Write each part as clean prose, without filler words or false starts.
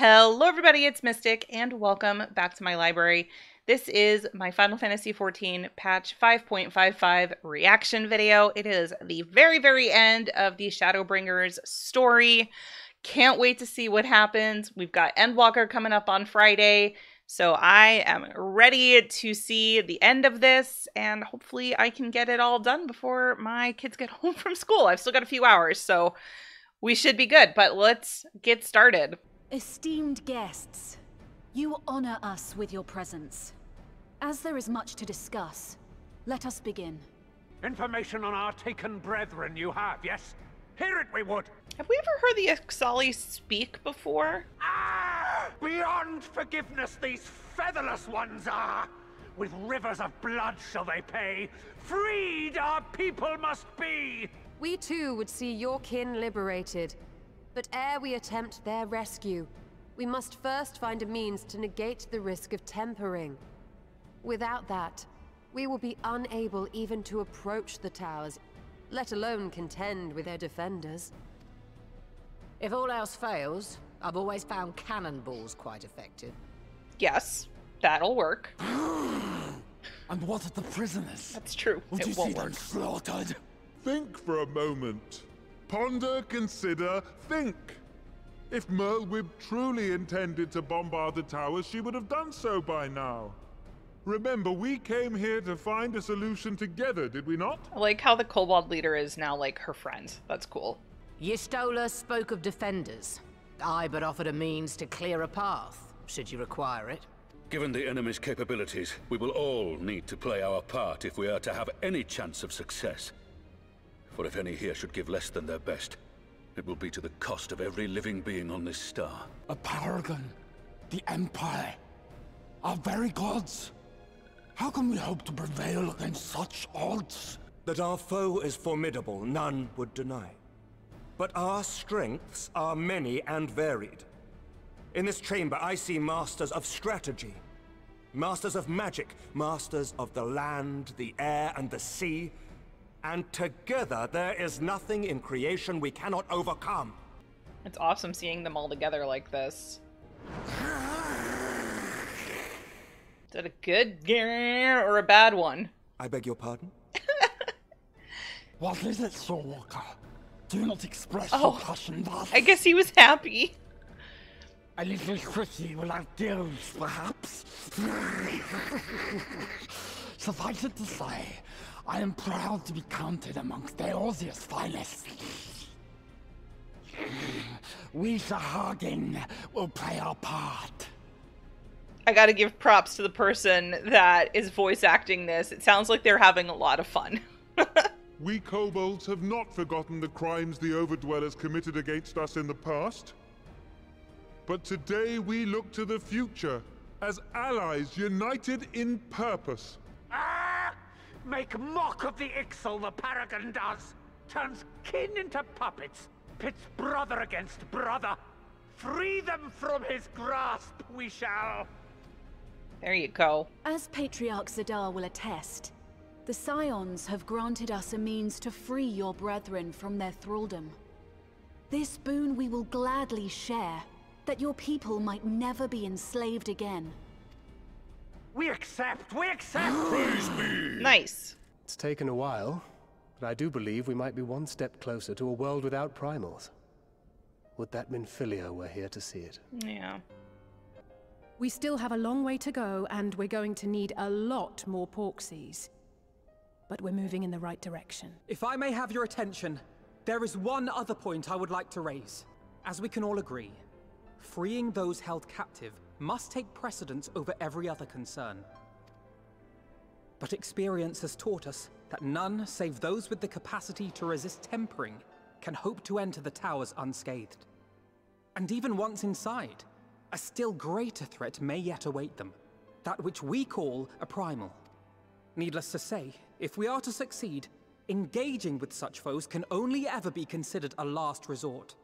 Hello everybody, it's Mystic, and welcome back to my library. This is my Final Fantasy XIV patch 5.55 reaction video. It is the very end of the Shadowbringers story. Can't wait to see what happens. We've got Endwalker coming up on Friday, so I am ready to see the end of this, and hopefully I can get it all done before my kids get home from school. I've still got a few hours, so we should be good, but let's get started. Esteemed guests, you honor us with your presence. As there is much to discuss, let us begin. Information on our taken brethren you have, yes? Hear it we would! Have we ever heard the Ixali speak before? Ah! Beyond forgiveness these featherless ones are! With rivers of blood shall they pay. Freed our people must be! We too would see your kin liberated. But ere we attempt their rescue, we must first find a means to negate the risk of tempering. Without that, we will be unable even to approach the towers, let alone contend with their defenders. If all else fails, I've always found cannonballs quite effective. Yes, that'll work. And what of the prisoners? That's true. Would you It won't see them work. slaughtered? Think for a moment. Ponder, consider, think. If Merlwyb truly intended to bombard the towers, she would have done so by now. Remember, we came here to find a solution together, did we not? I like how the kobold leader is now like her friend. That's cool. Yistola spoke of defenders. I but offered a means to clear a path, should you require it. Given the enemy's capabilities, we will all need to play our part if we are to have any chance of success. For if any here should give less than their best, it will be to the cost of every living being on this star. A paragon, the Empire, our very gods. How can we hope to prevail against such odds? That our foe is formidable, none would deny. But our strengths are many and varied. In this chamber, I see masters of strategy, masters of magic, masters of the land, the air, and the sea. And together, there is nothing in creation we cannot overcome. It's awesome seeing them all together like this. Is that a good grrr or a bad one? I beg your pardon? What is it, Soulwalker? Do not express Oh, your passion thus. I guess he was happy. A little pretty without gills, perhaps? Suffice it to say, I am proud to be counted amongst Eorzea's finest. We Sahagin will play our part. I gotta give props to the person that is voice acting this. It sounds like they're having a lot of fun. We kobolds have not forgotten the crimes the Overdwellers committed against us in the past. But today we look to the future as allies united in purpose. Ah! Make mock of the Ixal the Paragon does! Turns kin into puppets! Pits brother against brother! Free them from his grasp, we shall! There you go. As Patriarch Zadar will attest, the Scions have granted us a means to free your brethren from their thraldom. This boon we will gladly share, that your people might never be enslaved again. We accept! We accept! Nice. It's taken a while, but I do believe we might be one step closer to a world without primals. Would that Minfilia were here to see it. Yeah. We still have a long way to go, and we're going to need a lot more Porksies. But we're moving in the right direction. If I may have your attention, there is one other point I would like to raise. As we can all agree, freeing those held captive must take precedence over every other concern. But experience has taught us that none save those with the capacity to resist tempering can hope to enter the towers unscathed. And even once inside, a still greater threat may yet await them, that which we call a primal. Needless to say, if we are to succeed, engaging with such foes can only ever be considered a last resort.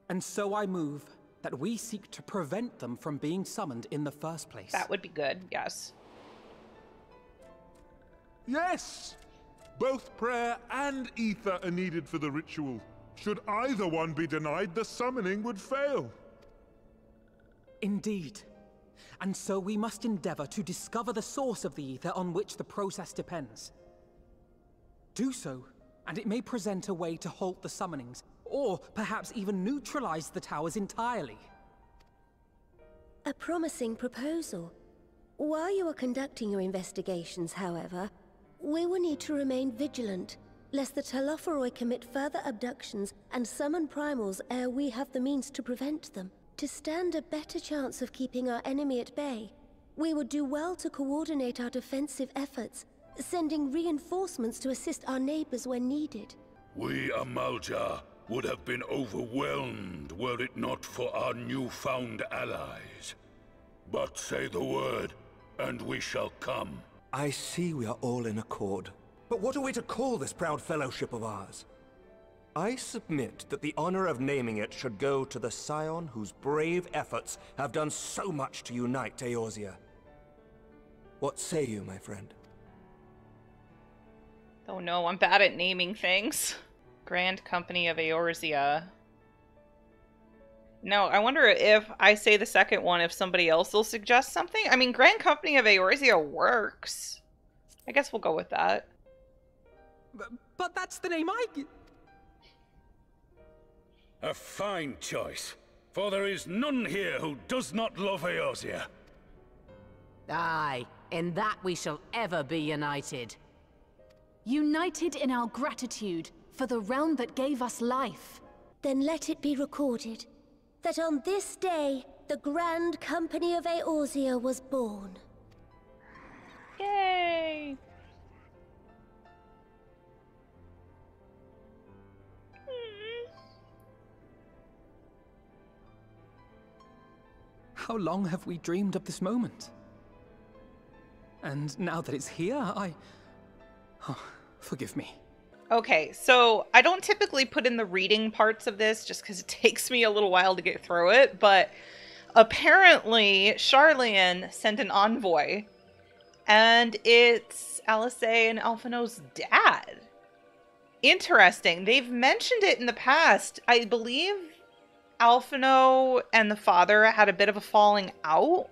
And so I move that we seek to prevent them from being summoned in the first place. That would be good, yes. Yes! Both prayer and ether are needed for the ritual. Should either one be denied, the summoning would fail. Indeed. And so we must endeavor to discover the source of the ether on which the process depends. Do so, and it may present a way to halt the summonings, or perhaps even neutralize the towers entirely. A promising proposal. While you are conducting your investigations, however, we will need to remain vigilant, lest the Telophoroi commit further abductions and summon primals ere we have the means to prevent them. To stand a better chance of keeping our enemy at bay, we would do well to coordinate our defensive efforts, sending reinforcements to assist our neighbors when needed. We Amalja would have been overwhelmed were it not for our newfound allies. But say the word, and we shall come. I see we are all in accord. But what are we to call this proud fellowship of ours? I submit that the honor of naming it should go to the scion whose brave efforts have done so much to unite Eorzea. What say you, my friend? Oh no, I'm bad at naming things. Grand Company of Eorzea. No, I wonder if I say the second one, if somebody else will suggest something. I mean, Grand Company of Eorzea works. I guess we'll go with that. But that's the name I... A fine choice, for there is none here who does not love Eorzea. Aye, in that we shall ever be united. United in our gratitude for the realm that gave us life. Then let it be recorded that on this day, the Grand Company of Eorzea was born. Yay! How long have we dreamed of this moment? And now that it's here, Oh, forgive me. Okay, so I don't typically put in the reading parts of this just because it takes me a little while to get through it, but apparently Charlian sent an envoy, and it's Alysae and Alphino's dad. Interesting. They've mentioned it in the past. I believe Alphino and the father had a bit of a falling out,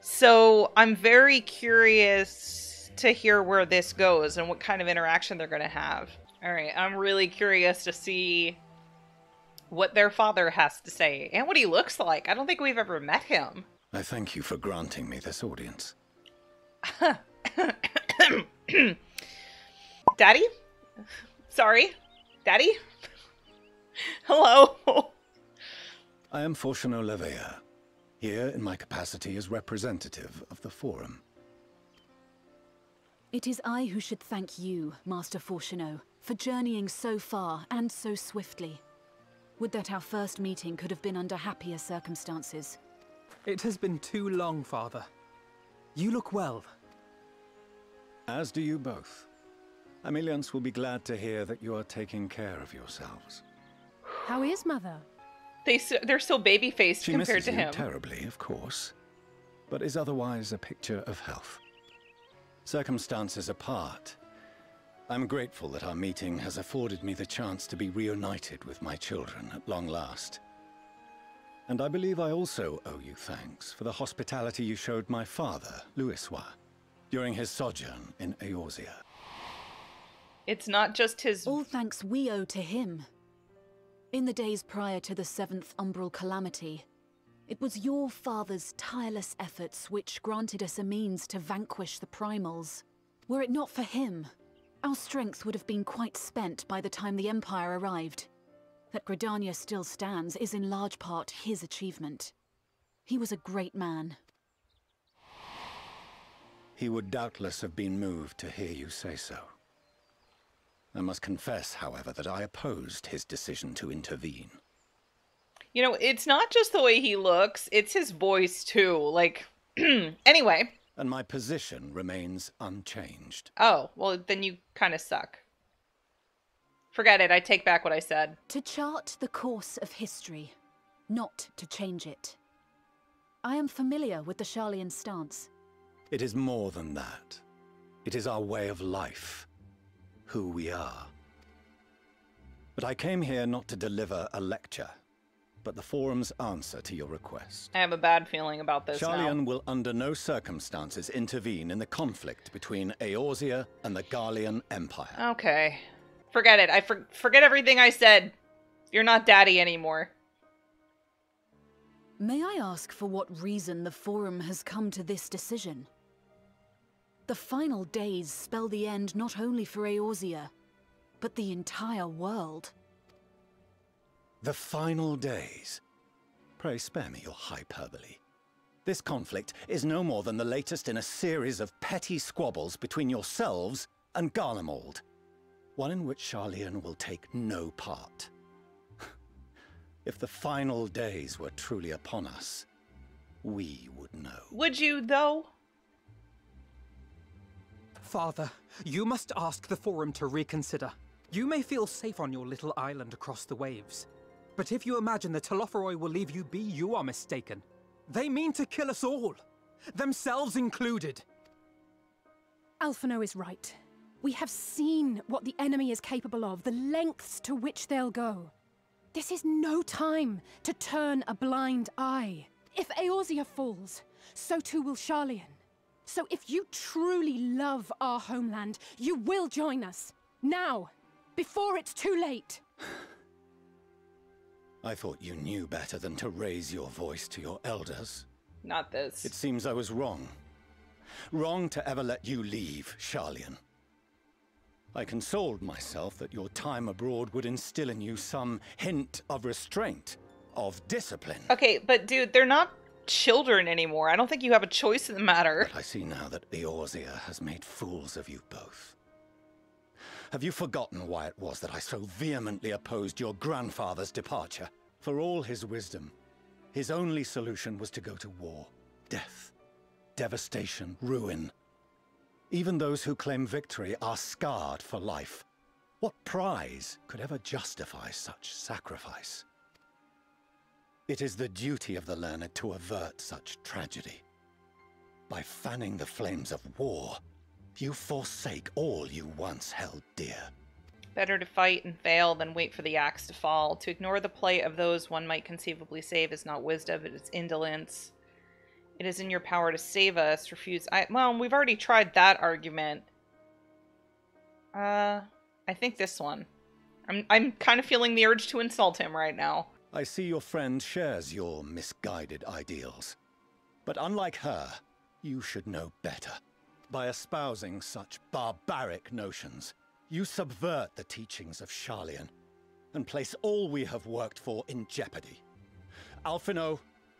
so I'm very curious to hear where this goes and what kind of interaction they're going to have. All right, I'm really curious to see what their father has to say and what he looks like. I don't think we've ever met him. I thank you for granting me this audience. Daddy? Sorry? Daddy? Hello? I am Fortuno Levea, here in my capacity as representative of the Forum. It is I who should thank you, Master Fortuno, for journeying so far and so swiftly. Would that our first meeting could have been under happier circumstances. It has been too long, Father. You look well. As do you both. Ameliance will be glad to hear that you are taking care of yourselves. How is Mother? They're still baby-faced compared to him. She misses you terribly, of course, but is otherwise a picture of health. Circumstances apart, I'm grateful that our meeting has afforded me the chance to be reunited with my children at long last. And I believe I also owe you thanks for the hospitality you showed my father, Louisoix, during his sojourn in Eorzea. It's not just his... All thanks we owe to him. In the days prior to the 7th Umbral Calamity, it was your father's tireless efforts which granted us a means to vanquish the primals. Were it not for him, our strength would have been quite spent by the time the Empire arrived. That Gridania still stands is in large part his achievement. He was a great man. He would doubtless have been moved to hear you say so. I must confess, however, that I opposed his decision to intervene. You know, it's not just the way he looks, it's his voice too. Like, anyway. And my position remains unchanged. Oh, well, then you kind of suck. Forget it, I take back what I said. To chart the course of history, not to change it. I am familiar with the Charlian stance. It is more than that. It is our way of life. Who we are. But I came here not to deliver a lecture. but the Forum's answer to your request. I have a bad feeling about this Sharlayan now. will under no circumstances intervene in the conflict between Eorzea and the Garlean Empire. Okay. Forget it. I forget everything I said. You're not daddy anymore. May I ask for what reason the Forum has come to this decision? The final days spell the end not only for Eorzea, but the entire world. The final days? Pray spare me your hyperbole. This conflict is no more than the latest in a series of petty squabbles between yourselves and Garlemald. One in which Sharlayan will take no part. If the final days were truly upon us, we would know. Would you, though? Father, you must ask the Forum to reconsider. You may feel safe on your little island across the waves. But if you imagine the Telophoroi will leave you be, you are mistaken. They mean to kill us all, themselves included. Alphino is right. We have seen what the enemy is capable of, the lengths to which they'll go. This is no time to turn a blind eye. If Eorzea falls, so too will Sharlayan. So if you truly love our homeland, you will join us. Now, before it's too late. I thought you knew better than to raise your voice to your elders. Not this. It seems I was wrong. Wrong to ever let you leave, Sharlayan. I consoled myself that your time abroad would instill in you some hint of restraint, of discipline. Okay, but dude, they're not children anymore. I don't think you have a choice in the matter. But I see now that Eorzea has made fools of you both. Have you forgotten why it was that I so vehemently opposed your grandfather's departure? For all his wisdom, his only solution was to go to war. Death, devastation, ruin. Even those who claim victory are scarred for life. What prize could ever justify such sacrifice? It is the duty of the learned to avert such tragedy. By fanning the flames of war, you forsake all you once held dear. Better to fight and fail than wait for the axe to fall. To ignore the plight of those one might conceivably save is not wisdom, it is indolence. It is in your power to save us. Refuse. Well, we've already tried that argument. I think this one. I'm kind of feeling the urge to insult him right now. I see your friend shares your misguided ideals. But unlike her, you should know better. By espousing such barbaric notions, you subvert the teachings of Sharlayan and place all we have worked for in jeopardy. Alphino,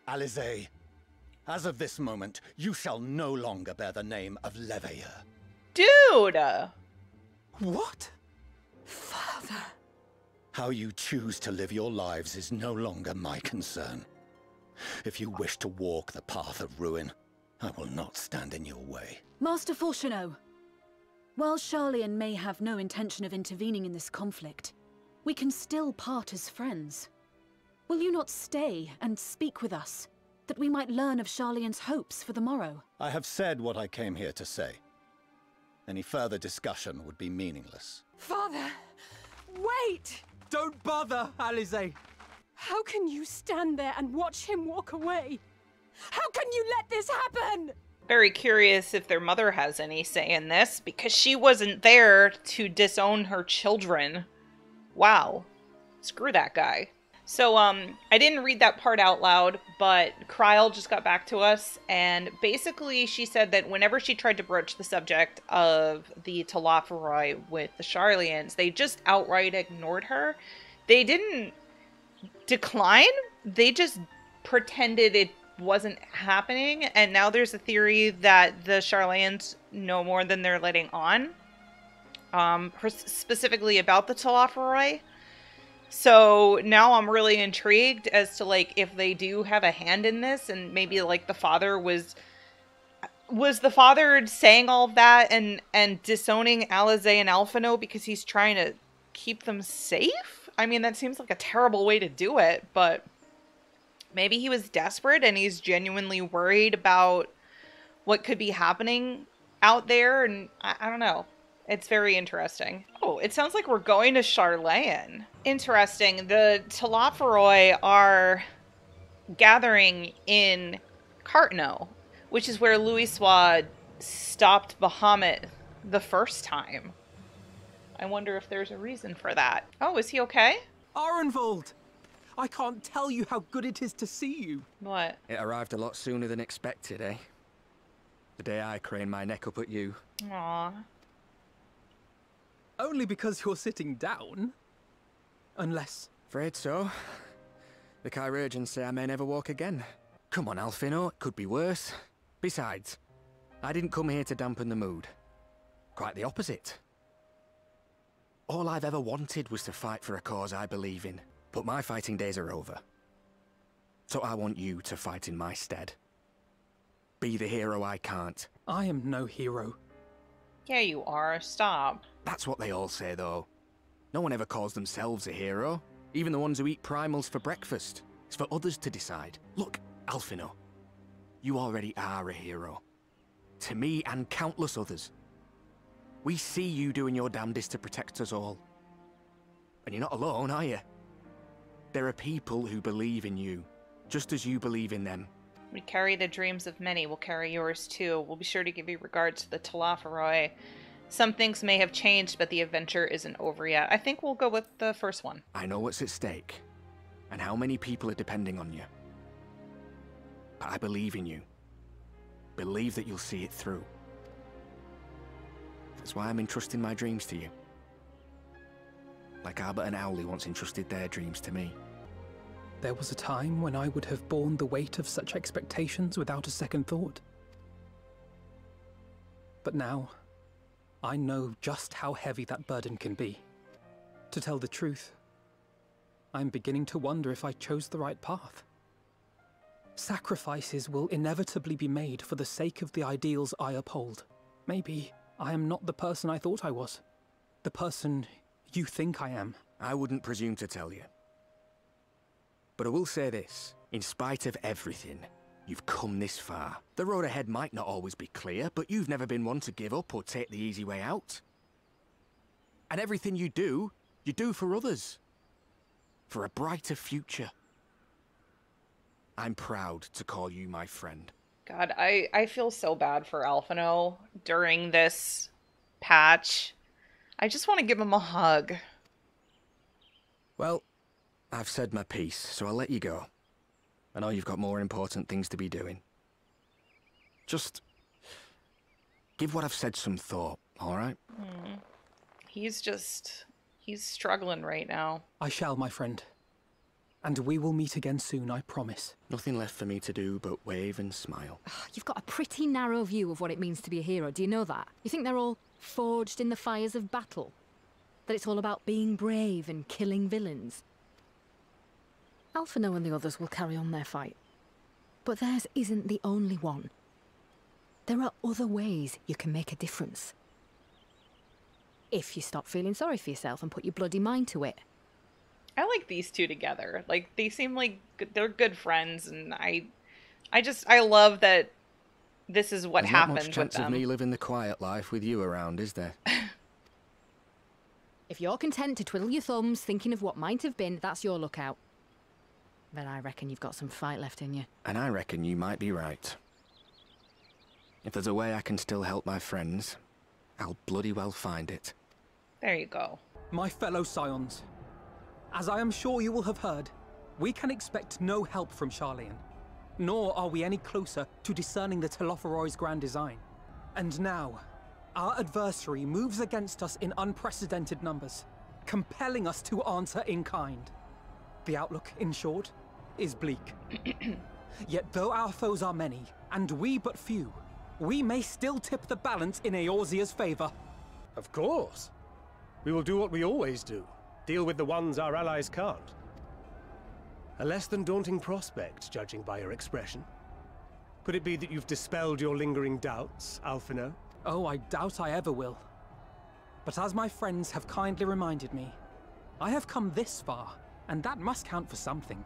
Alisaie, as of this moment, you shall no longer bear the name of Leveilleur. Dude! What? Father... How you choose to live your lives is no longer my concern. If you wish to walk the path of ruin, I will not stand in your way. Master Fourcheneau, while Sharlayan may have no intention of intervening in this conflict, we can still part as friends. Will you not stay and speak with us, that we might learn of Sharlayan's hopes for the morrow? I have said what I came here to say. Any further discussion would be meaningless. Father, wait! Don't bother, Alisaie. How can you stand there and watch him walk away? How can you let this happen? Very curious if their mother has any say in this, because she wasn't there to disown her children. Wow. Screw that guy. So, I didn't read that part out loud, but Kryl just got back to us, and basically she said that whenever she tried to broach the subject of the Telophoroi with the Sharlayans, they just outright ignored her. They didn't decline, they just pretended it wasn't happening, and now there's a theory that the Sharlayans know more than they're letting on, specifically about the Telophoroi. So now I'm really intrigued as to, like, if they do have a hand in this, and maybe, like, the father was the father saying all of that and disowning Alisaie and Alphino because he's trying to keep them safe? I mean, that seems like a terrible way to do it, but maybe he was desperate and he's genuinely worried about what could be happening out there, and I don't know. It's very interesting. Oh, it sounds like we're going to Charlayan. Interesting. The Telophoroi are gathering in Cartno, which is where Louisoix stopped Bahamut the first time. I wonder if there's a reason for that. Oh, is he okay? Arenvold! I can't tell you how good it is to see you. What? It arrived a lot sooner than expected, eh? The day I craned my neck up at you. Aww. Only because you're sitting down. Unless... Afraid so. The chirurgeons say I may never walk again. Come on, Alfino, it could be worse. Besides, I didn't come here to dampen the mood. Quite the opposite. All I've ever wanted was to fight for a cause I believe in. But my fighting days are over. So I want you to fight in my stead. Be the hero I can't. I am no hero. Yeah, you are. Stop. That's what they all say, though. No one ever calls themselves a hero. Even the ones who eat primals for breakfast. It's for others to decide. Look, Alfino. You already are a hero. To me and countless others. We see you doing your damnedest to protect us all. And you're not alone, are you? There are people who believe in you, just as you believe in them. We carry the dreams of many. We'll carry yours too. We'll be sure to give you regards to the Telophoroi. Some things may have changed, but the adventure isn't over yet. I think we'll go with the first one. I know what's at stake, and how many people are depending on you. But I believe in you. Believe that you'll see it through. That's why I'm entrusting my dreams to you. Like Albert and Owley once entrusted their dreams to me. There was a time when I would have borne the weight of such expectations without a second thought. But now, I know just how heavy that burden can be. To tell the truth, I'm beginning to wonder if I chose the right path. Sacrifices will inevitably be made for the sake of the ideals I uphold. Maybe I am not the person I thought I was. The person you think I am. I wouldn't presume to tell you. But I will say this, in spite of everything, you've come this far. The road ahead might not always be clear, but you've never been one to give up or take the easy way out. And everything you do for others. For a brighter future. I'm proud to call you my friend. God, I feel so bad for Alphino during this patch. I just want to give him a hug. Well, I've said my piece, so I'll let you go. I know you've got more important things to be doing. Just give what I've said some thought, all right? He's struggling right now. I shall, my friend. And we will meet again soon, I promise. Nothing left for me to do but wave and smile. You've got a pretty narrow view of what it means to be a hero, do you know that? You think they're all forged in the fires of battle? That it's all about being brave and killing villains? Alphino and the others will carry on their fight. But theirs isn't the only one. There are other ways you can make a difference. If you stop feeling sorry for yourself and put your bloody mind to it. I like these two together. Like, they seem like they're good friends, and I love that this is what happened with them. There's not much chance of me living the quiet life with you around, is there? If you're content to twiddle your thumbs thinking of what might have been, that's your lookout. But I reckon you've got some fight left in you. And I reckon you might be right. If there's a way I can still help my friends, I'll bloody well find it. There you go. My fellow Scions, as I am sure you will have heard, we can expect no help from Charlayan. Nor are we any closer to discerning the Telophoroi's grand design. And now, our adversary moves against us in unprecedented numbers, compelling us to answer in kind. The outlook, in short, is bleak. Yet though our foes are many, and we but few, we may still tip the balance in Eorzea's favor. Of course. We will do what we always do. Deal with the ones our allies can't. A less than daunting prospect, judging by your expression. Could it be that you've dispelled your lingering doubts, Alphino? Oh, I doubt I ever will. But as my friends have kindly reminded me, I have come this far, and that must count for something.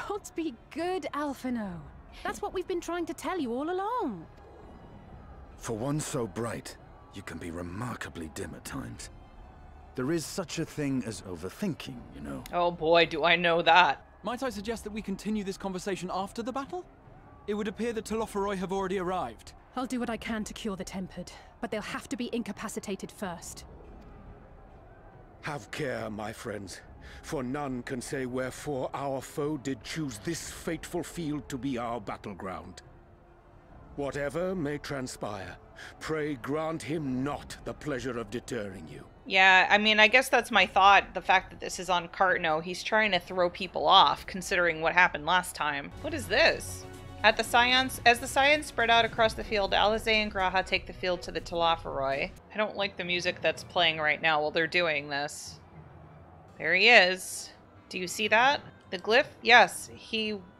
Gods be good, Alphino. That's what we've been trying to tell you all along. For one so bright, you can be remarkably dim at times. There is such a thing as overthinking, you know. Oh boy, do I know that. Might I suggest that we continue this conversation after the battle? It would appear that Telophoroi have already arrived. I'll do what I can to cure the Tempered, but they'll have to be incapacitated first. Have care, my friends, for none can say wherefore our foe did choose this fateful field to be our battleground. Whatever may transpire, pray grant him not the pleasure of deterring you. Yeah, I mean, I guess that's my thought. The fact that this is on Cartno, he's trying to throw people off, considering what happened last time. What is this? As the Scions spread out across the field, Alisaie and G'raha take the field to the Telophoroi. I don't like the music that's playing right now while they're doing this. There he is. Do you see that? The glyph? Yes,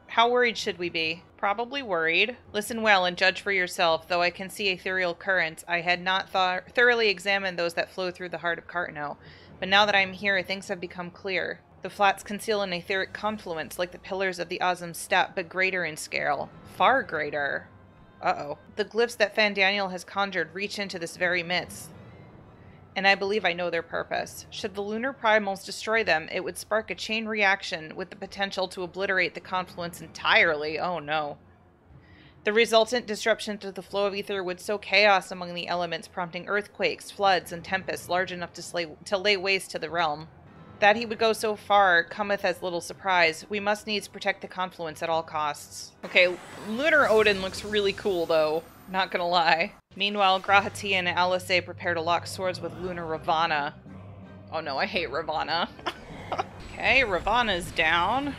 How worried should we be? Probably worried. Listen well and judge for yourself. Though I can see ethereal currents, I had not thoroughly examined those that flow through the heart of Cartno. But now that I'm here, things have become clear. The flats conceal an etheric confluence like the pillars of the Azim Steppe, but greater in scale. Far greater. Uh-oh. The glyphs that Fandaniel has conjured reach into this very midst. And I believe I know their purpose. Should the lunar primals destroy them, it would spark a chain reaction with the potential to obliterate the confluence entirely. Oh no. The resultant disruption to the flow of ether would sow chaos among the elements, prompting earthquakes, floods, and tempests large enough to lay waste to the realm. That he would go so far cometh as little surprise. We must needs protect the confluence at all costs. Okay, Lunar Odin looks really cool though, not gonna lie. Meanwhile, G'raha and Alisaie prepare to lock swords with Lunar Ravana. Oh no, I hate Ravana. Okay, Ravana's down.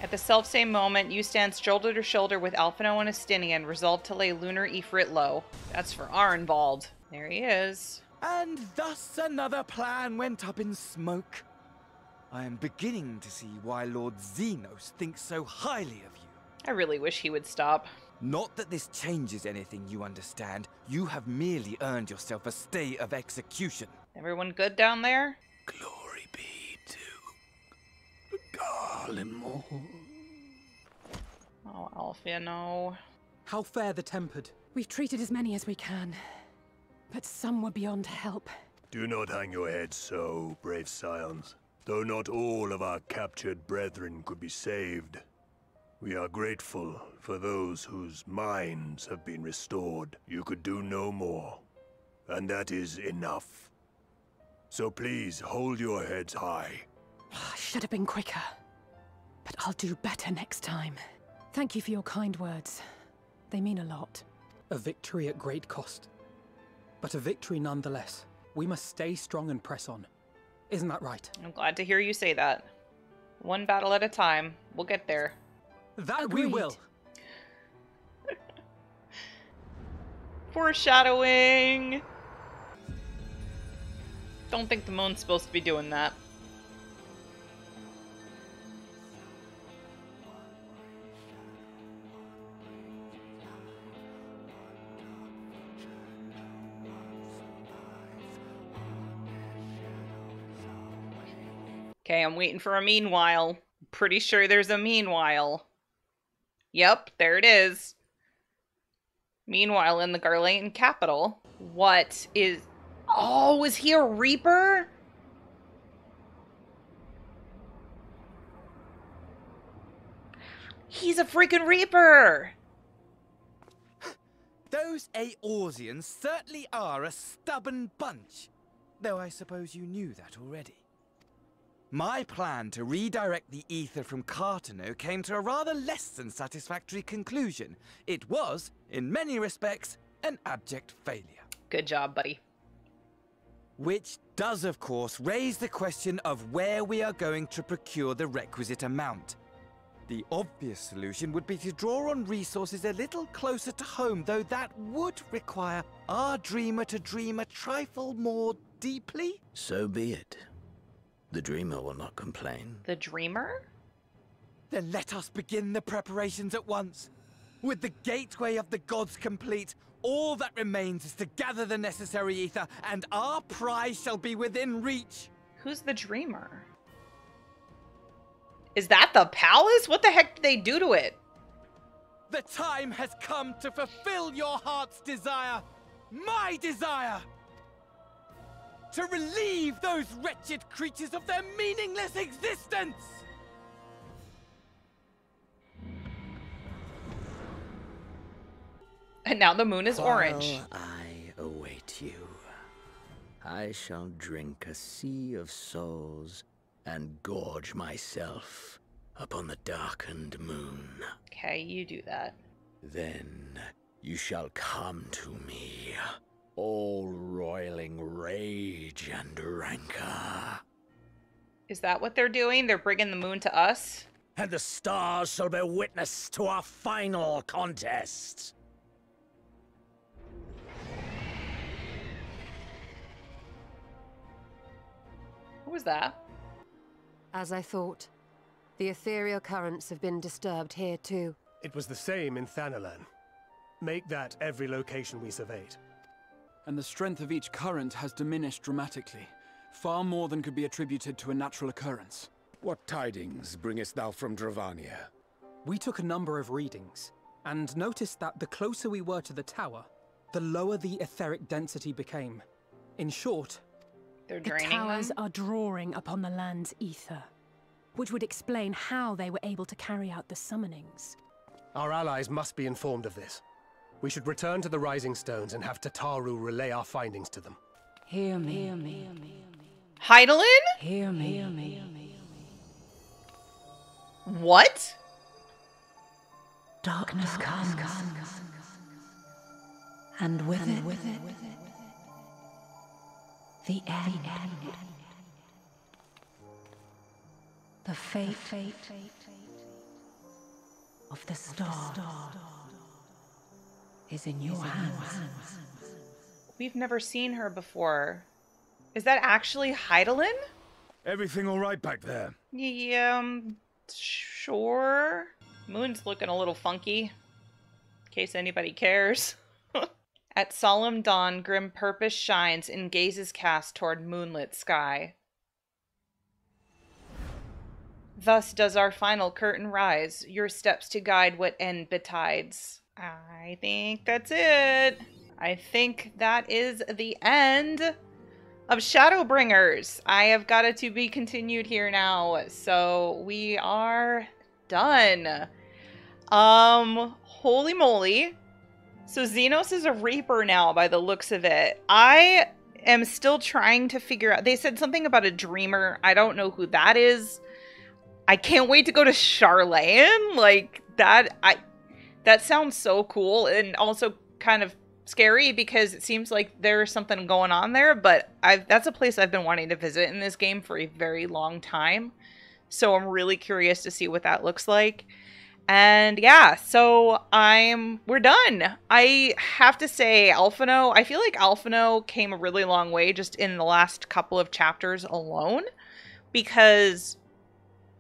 At the selfsame moment, you stand shoulder to shoulder with Alphino and Estinian, resolved to lay Lunar Ifrit low. That's for Arnvald. There he is. And thus another plan went up in smoke. I am beginning to see why Lord Xenos thinks so highly of you. I really wish he would stop. Not that this changes anything, you understand. You have merely earned yourself a stay of execution. Everyone good down there? Glory be to Garlemald. Oh, Alphino. How fare the Tempered? We've treated as many as we can, but some were beyond help. Do not hang your head so, brave scions. Though not all of our captured brethren could be saved, we are grateful for those whose minds have been restored. You could do no more, and that is enough. So please hold your heads high. I should have been quicker, but I'll do better next time. Thank you for your kind words. They mean a lot. A victory at great cost, but a victory nonetheless. We must stay strong and press on. Isn't that right? I'm glad to hear you say that. One battle at a time. We'll get there. That Agreed. we will. Foreshadowing! Don't think the moon's supposed to be doing that. Okay, I'm waiting for a meanwhile. Pretty sure there's a meanwhile. Yep, there it is. Meanwhile, in the Garlean capital. What is... Oh, is he a Reaper? He's a freaking Reaper! Those Eorzeans certainly are a stubborn bunch. Though I suppose you knew that already. My plan to redirect the ether from Cartano came to a rather less than satisfactory conclusion. It was, in many respects, an abject failure. Good job, buddy. Which does, of course, raise the question of where we are going to procure the requisite amount. The obvious solution would be to draw on resources a little closer to home, though that would require our dreamer to dream a trifle more deeply. So be it. The dreamer will not complain. The dreamer? Then let us begin the preparations at once. With the gateway of the gods complete, all that remains is to gather the necessary ether, and our prize shall be within reach. Who's the dreamer? Is that the palace? What the heck did they do to it? The time has come to fulfill your heart's desire. My desire! to relieve those wretched creatures of their meaningless existence! And now the moon is While orange. I await you, I shall drink a sea of souls and gorge myself upon the darkened moon. Okay, you do that. Then you shall come to me, all roiling rage and rancor. Is that what they're doing? They're bringing the moon to us? And the stars shall bear witness to our final contest. What was that? As I thought. The ethereal currents have been disturbed here too. It was the same in Thanalan. Make that every location we surveyed. And the strength of each current has diminished dramatically. Far more than could be attributed to a natural occurrence. What tidings bringest thou from Dravania? We took a number of readings, and noticed that the closer we were to the tower, the lower the etheric density became. In short, they're the draining towers them? are drawing upon the land's ether, which would explain how they were able to carry out the summonings. Our allies must be informed of this. We should return to the Rising Stones and have Tataru relay our findings to them. Hear me. Hear me. Heidelin? Hear me. Hear me. What? Darkness comes. And with it, the end. The fate of the star is in your hands. We've never seen her before. Is that actually Heidelin? Everything all right back there? Yeah, sure. Moon's looking a little funky. In case anybody cares. At solemn dawn, grim purpose shines and gazes cast toward moonlit sky. Thus does our final curtain rise, your steps to guide what end betides. I think that's it. I think that is the end of Shadowbringers. I have got it to be continued here now, so we are done. Holy moly. So Xenos is a Reaper now by the looks of it. I am still trying to figure out, they said something about a Dreamer. I don't know who that is. I can't wait to go to Charlayan. Like that sounds so cool and also kind of scary because it seems like there's something going on there, but that's a place I've been wanting to visit in this game for a very long time. So I'm really curious to see what that looks like. And yeah, so we're done. I have to say Alphino, I feel like Alphino came a really long way just in the last couple of chapters alone, because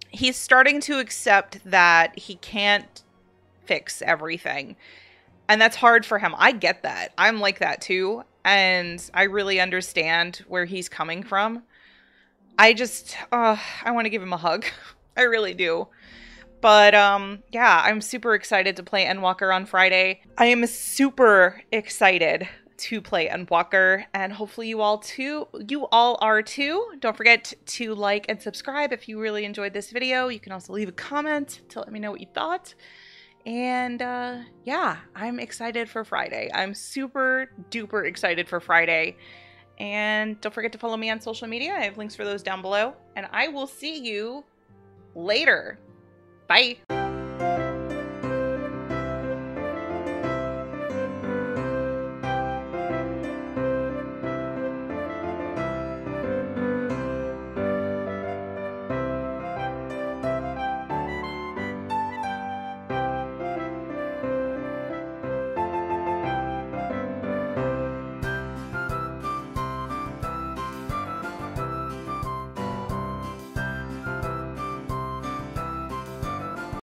he's starting to accept that he can't fix everything. And that's hard for him. I get that. I'm like that too. And I really understand where he's coming from. I want to give him a hug. I really do. But yeah, I'm super excited to play Endwalker on Friday. I am super excited to play Endwalker, and hopefully you all are too. Don't forget to like and subscribe if you really enjoyed this video. You can also leave a comment to let me know what you thought. And yeah, I'm excited for Friday. I'm super duper excited for Friday. And don't forget to follow me on social media. I have links for those down below. And I will see you later. Bye.